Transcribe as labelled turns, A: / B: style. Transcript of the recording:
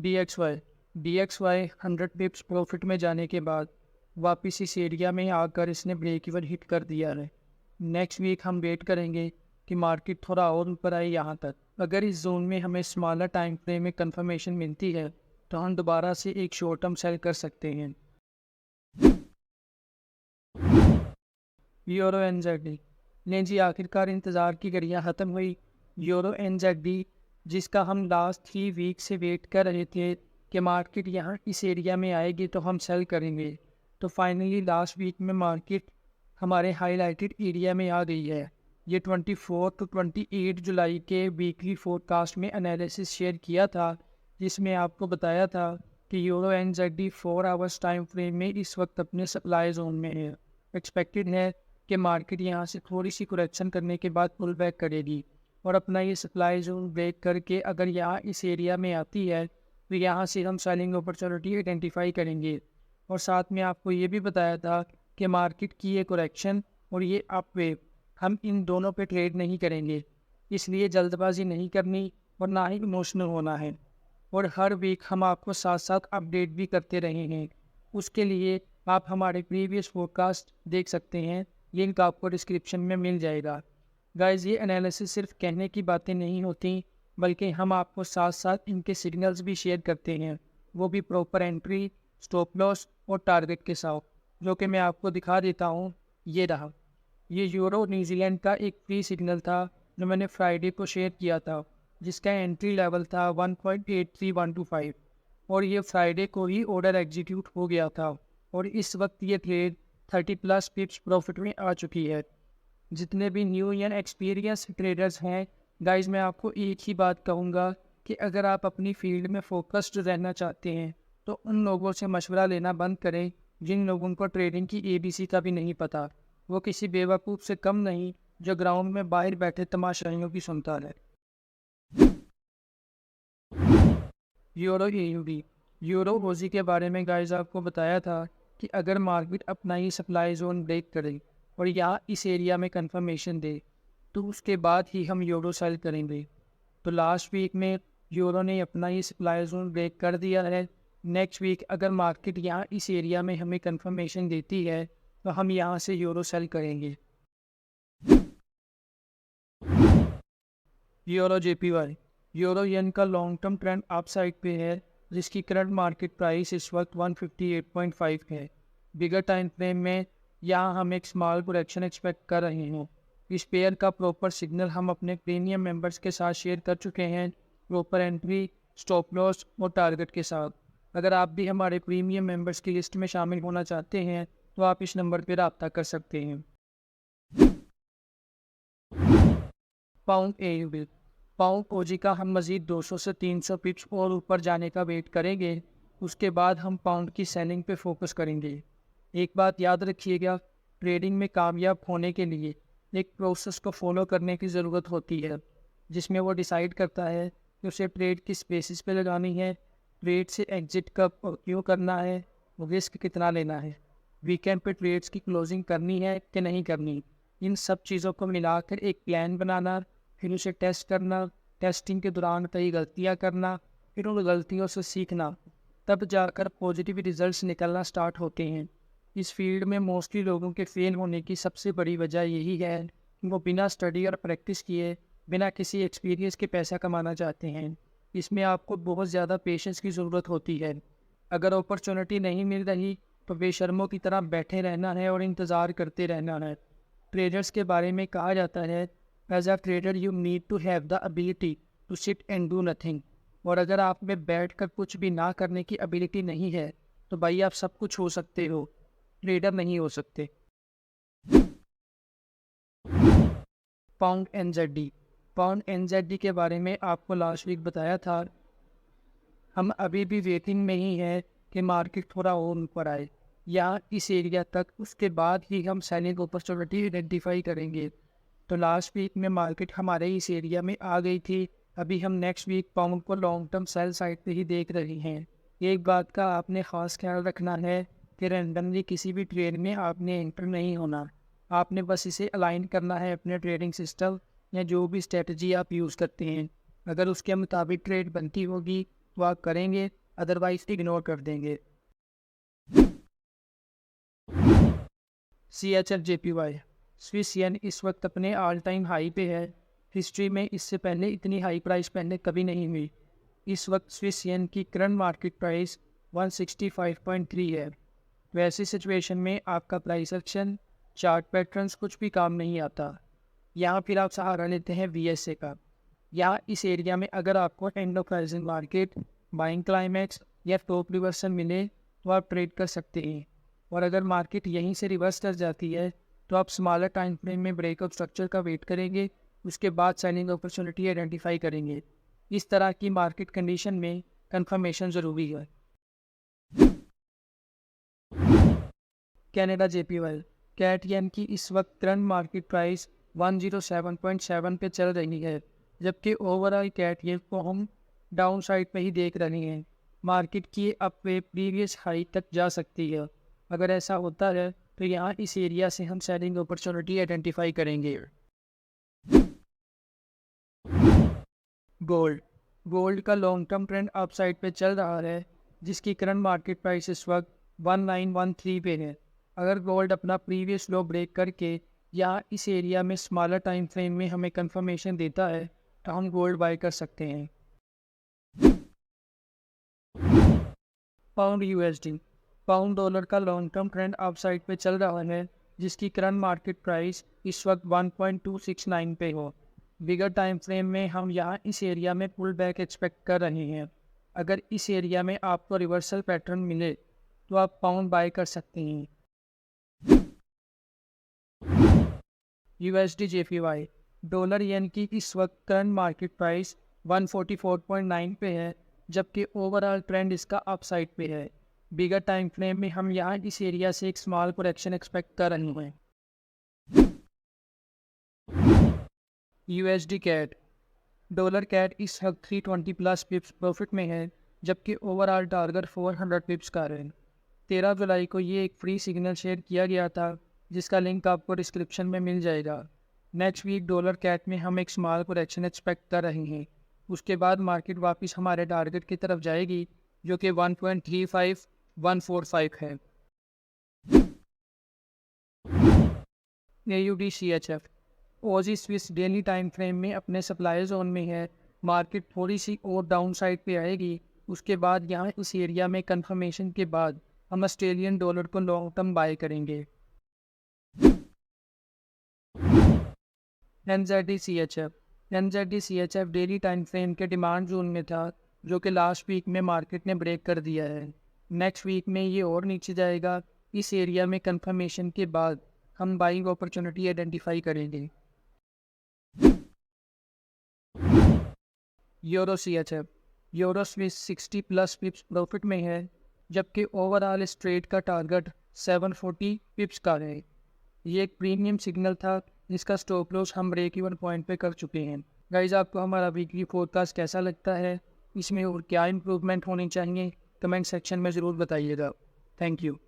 A: D X Y 100 pips profit में जाने के बाद वापस इस एरिया में आकर इसने ब्रेक इवन हिट कर दिया है। नेक्स्ट वीक हम वेट करेंगे कि मार्केट थोड़ा और ऊपर आए यहाँ तक। अगर इस जोन में हमें स्मॉलर टाइम फ्रेम में कंफर्मेशन मिलती है तो हम दोबारा से एक शॉर्ट टर्म सेल कर सकते हैं। यूरो एनजेडी लें जी, आखिरकार इंतज़ार की घड़ियाँ ख़त्म हुई। यूरो एनजेडी जिसका हम लास्ट 3 वीक से वेट कर रहे थे कि मार्केट यहाँ इस एरिया में आएगी तो हम सेल करेंगे, तो फाइनली लास्ट वीक में मार्केट हमारे हाईलाइटेड एरिया में आ गई है। ये 24 to 28 जुलाई के वीकली फोरकास्ट में एनालिसिस शेयर किया था, जिसमें आपको बताया था कि euro NZD 4 hours time frame में इस वक्त अपने सप्लाई जोन में है। एक्सपेक्टेड है कि मार्केट यहाँ से थोड़ी सी करेक्शन करने के बाद पुल बैक करेगी और अपना ये सप्लाई जोन ब्रेक करके अगर यहाँ इस एरिया में आती है तो यहाँ से हम सेलिंग अपॉर्चुनिटी आइडेंटिफाई करेंगे। और साथ में आपको ये भी बताया था कि मार्केट की ये करेक्शन और ये अप वेव हम इन दोनों पे ट्रेड नहीं करेंगे, इसलिए जल्दबाजी नहीं करनी और ना ही इमोशनल होना है। और हर वीक हम आपको साथ साथ अपडेट भी करते रहे हैं। उसके लिए आप हमारे प्रीवियस फोरकास्ट देख सकते हैं, लिंक आपको डिस्क्रिप्शन में मिल जाएगा। गाइस, ये एनालिसिस सिर्फ कहने की बातें नहीं होती, बल्कि हम आपको साथ साथ इनके सिग्नल्स भी शेयर करते हैं, वो भी प्रॉपर एंट्री, स्टॉप लॉस और टारगेट के साथ, जो कि मैं आपको दिखा देता हूँ। ये रहा, ये यूरो न्यूजीलैंड का एक फ्री सिग्नल था जो मैंने फ्राइडे को शेयर किया था, जिसका एंट्री लेवल था 1.83125 और ये फ्राइडे को ही ऑर्डर एग्जीक्यूट हो गया था और इस वक्त ये ट्रेड 30+ पिप्स प्रॉफिट में आ चुकी है। जितने भी न्यू या एक्सपीरियंस ट्रेडर्स हैं गाइस, मैं आपको एक ही बात कहूँगा कि अगर आप अपनी फील्ड में फोकस्ड रहना चाहते हैं तो उन लोगों से मशवरा लेना बंद करें जिन लोगों को ट्रेडिंग की ABC का भी नहीं पता। वो किसी बेवकूफ़ से कम नहीं जो ग्राउंड में बाहर बैठे तमाशाइयों की सुनता है। यूरो AUD यूरो ओजी के बारे में गाइस आपको बताया था कि अगर मार्केट अपना ही सप्लाई जोन ब्रेक करे और यहाँ इस एरिया में कंफर्मेशन दे तो उसके बाद ही हम यूरो सेल करेंगे। तो लास्ट वीक में यूरो ने अपना ही सप्लाई जोन ब्रेक कर दिया है। नेक्स्ट वीक अगर मार्केट यहाँ इस एरिया में हमें कंफर्मेशन देती है तो हम यहाँ से यूरो सेल करेंगे। यूरो JPY यूरो येन का long term trend up side पे है, जिसकी करंट मार्केट प्राइस इस वक्त 158.5 है। बिगर टाइम फ्रेम में यहाँ हम एक स्मॉल करेक्शन एक्सपेक्ट कर रहे हैं। इस पेयर का प्रॉपर सिग्नल हम अपने प्रीमियम मेंबर्स के साथ शेयर कर चुके हैं, प्रॉपर एंट्री, स्टॉप लॉस और टारगेट के साथ। अगर आप भी हमारे प्रीमियम मेंबर्स की लिस्ट में शामिल होना चाहते हैं तो आप इस नंबर पर रब्ता कर सकते हैं। पाउंड AUD पाउंड OG का हम मज़ीद 200 से 300 पिप्स और ऊपर जाने का वेट करेंगे। उसके बाद हम पाउंड की सेलिंग पे फोकस करेंगे। एक बात याद रखिएगा, ट्रेडिंग में कामयाब होने के लिए एक प्रोसेस को फॉलो करने की ज़रूरत होती है, जिसमें वो डिसाइड करता है कि उसे ट्रेड किस बेसिस पे लगानी है, ट्रेड से एग्जिट कब और क्यों करना है, रिस्क कितना लेना है, वीकेंड पे ट्रेड्स की क्लोजिंग करनी है कि नहीं करनी। इन सब चीज़ों को मिलाकर एक प्लान बनाना, फिर उसे टेस्ट करना, टेस्टिंग के दौरान कई गलतियां करना, फिर उन गलतियों से सीखना, तब जाकर पॉजिटिव रिजल्ट्स निकलना स्टार्ट होते हैं। इस फील्ड में मोस्टली लोगों के फेल होने की सबसे बड़ी वजह यही है कि वो बिना स्टडी और प्रैक्टिस किए, बिना किसी एक्सपीरियंस के पैसा कमाना चाहते हैं। इसमें आपको बहुत ज़्यादा पेशेंस की ज़रूरत होती है। अगर अपॉर्चुनिटी नहीं मिल रही तो बेशर्मों की तरह बैठे रहना है और इंतज़ार करते रहना है। ट्रेडर्स के बारे में कहा जाता है, as a trader you need to have the ability to sit and do nothing. और अगर आप में बैठ कर कुछ भी ना करने की एबिलिटी नहीं है तो भाई आप सब कुछ हो सकते हो, ट्रेडर नहीं हो सकते। पाउंड NZD के बारे में आपको लास्ट वीक बताया था, हम अभी भी वेटिंग में ही हैं कि मार्केट थोड़ा और ऊपर आए या इस एरिया तक, उसके बाद ही हम सेलिंग अपॉर्चुनिटी आइडेंटिफाई करेंगे। तो लास्ट वीक में मार्केट हमारे इस एरिया में आ गई थी। अभी हम नेक्स्ट वीक पाउंड को लॉन्ग टर्म सेल साइड पे ही देख रहे हैं। एक बात का आपने ख़ास ख्याल रखना है कि रैंडमली किसी भी ट्रेड में आपने एंटर नहीं होना। आपने बस इसे अलाइन करना है अपने ट्रेडिंग सिस्टम या जो भी स्ट्रेटजी आप यूज़ करते हैं। अगर उसके मुताबिक ट्रेड बनती होगी तो आप करेंगे, अदरवाइज इग्नोर कर देंगे। CHF-JPY स्विस येन इस वक्त अपने ऑल टाइम हाई पे है। हिस्ट्री में इससे पहले इतनी हाई प्राइस पहले कभी नहीं हुई। इस वक्त स्विस येन की करंट मार्केट प्राइस 165.3 है। वैसी सिचुएशन में आपका प्राइस एक्शन, चार्ट पैटर्न्स कुछ भी काम नहीं आता। यहाँ फिर आप सहारा लेते हैं VSA का। यहाँ इस एरिया में अगर आपको end of pricing market, buying climax या टॉप रिवर्सल मिले तो आप ट्रेड कर सकते हैं। और अगर मार्केट यहीं से रिवर्स कर जाती है तो आप स्मॉलर टाइम फ्रेम में ब्रेकआउट स्ट्रक्चर का वेट करेंगे, उसके बाद सेलिंग अपॉर्चुनिटी आइडेंटिफाई करेंगे। इस तरह की मार्केट कंडीशन में कंफर्मेशन ज़रूरी है। कनाडा JPY कैट येन की इस वक्त करंट मार्केट प्राइस 107.7 पे चल रही है, जबकि ओवरऑल कैट येन को हम डाउन साइड पे ही देख रहे हैं। मार्केट की अप वे प्रीवियस हाई तक जा सकती है। अगर ऐसा होता है तो यहाँ इस एरिया से हम सेलिंग अपॉर्चुनिटी आइडेंटिफाई करेंगे। गोल्ड का long term trend up side पे चल रहा है, जिसकी करंट मार्केट प्राइस इस वक्त 1913 पे है। अगर गोल्ड अपना प्रीवियस लो ब्रेक करके यहाँ इस एरिया में स्मॉलर टाइम फ्रेम में हमें कंफर्मेशन देता है तो हम गोल्ड बाय कर सकते हैं। पाउंड USD पाउंड डॉलर का long term trend up side पे चल रहा है, जिसकी करंट मार्केट प्राइस इस वक्त 1.269 पे हो। बिगर टाइम फ्रेम में हम यहाँ इस एरिया में पुल बैक एक्सपेक्ट कर रहे हैं। अगर इस एरिया में आपको रिवर्सल पैटर्न मिले तो आप पाउंड बाय कर सकते हैं। USD JPY डॉलर येन की इस वक्त करंट मार्केट प्राइस 144.9 पे है, जबकि ओवरऑल ट्रेंड इसका अप साइड पे है। बिगर टाइम फ्रेम में हम यहाँ इस एरिया से एक स्मॉल करेक्शन एक्सपेक्ट कर रहे हैं। USD कैट डॉलर कैट इस वक्त 320 प्लस पिप्स प्रॉफिट में है, जबकि ओवरऑल टारगेट 400 पिप्स का है। 13 जुलाई को ये एक फ्री सिग्नल शेयर किया गया था, जिसका लिंक आपको डिस्क्रिप्शन में मिल जाएगा। नेक्स्ट वीक डॉलर कैट में हम एक स्मॉल करेक्शन एक्सपेक्ट कर रहे हैं। उसके बाद मार्केट वापस हमारे टारगेट की तरफ जाएगी, जो कि 1.35145 है। AUD CHF OZ Swiss daily time frame में अपने सप्लाई जोन में है। मार्केट थोड़ी सी और डाउन साइड पे आएगी। उसके बाद यहाँ इस एरिया में कंफर्मेशन के बाद हम ऑस्ट्रेलियन डॉलर को लॉन्ग टर्म बाय करेंगे। NZD CHF daily time frame के डिमांड जोन में था, जो कि लास्ट वीक में मार्केट ने ब्रेक कर दिया है। नेक्स्ट वीक में ये और नीचे जाएगा। इस एरिया में कंफर्मेशन के बाद हम बाइंग अपॉर्चुनिटी आइडेंटिफाई करेंगे। यूरो स्विस 60 प्लस पिप्स प्रॉफिट में है, जबकि ओवरऑल इस ट्रेड का टारगेट 740 पिप्स का है। ये एक प्रीमियम सिग्नल था, जिसका स्टॉप लॉस हम ब्रेक इवन पॉइंट पे कर चुके हैं। गाइज, आपको हमारा वीकली फोरकास्ट कैसा लगता है, इसमें और क्या इम्प्रूवमेंट होनी चाहिए, कमेंट सेक्शन में ज़रूर बताइएगा। Thank you.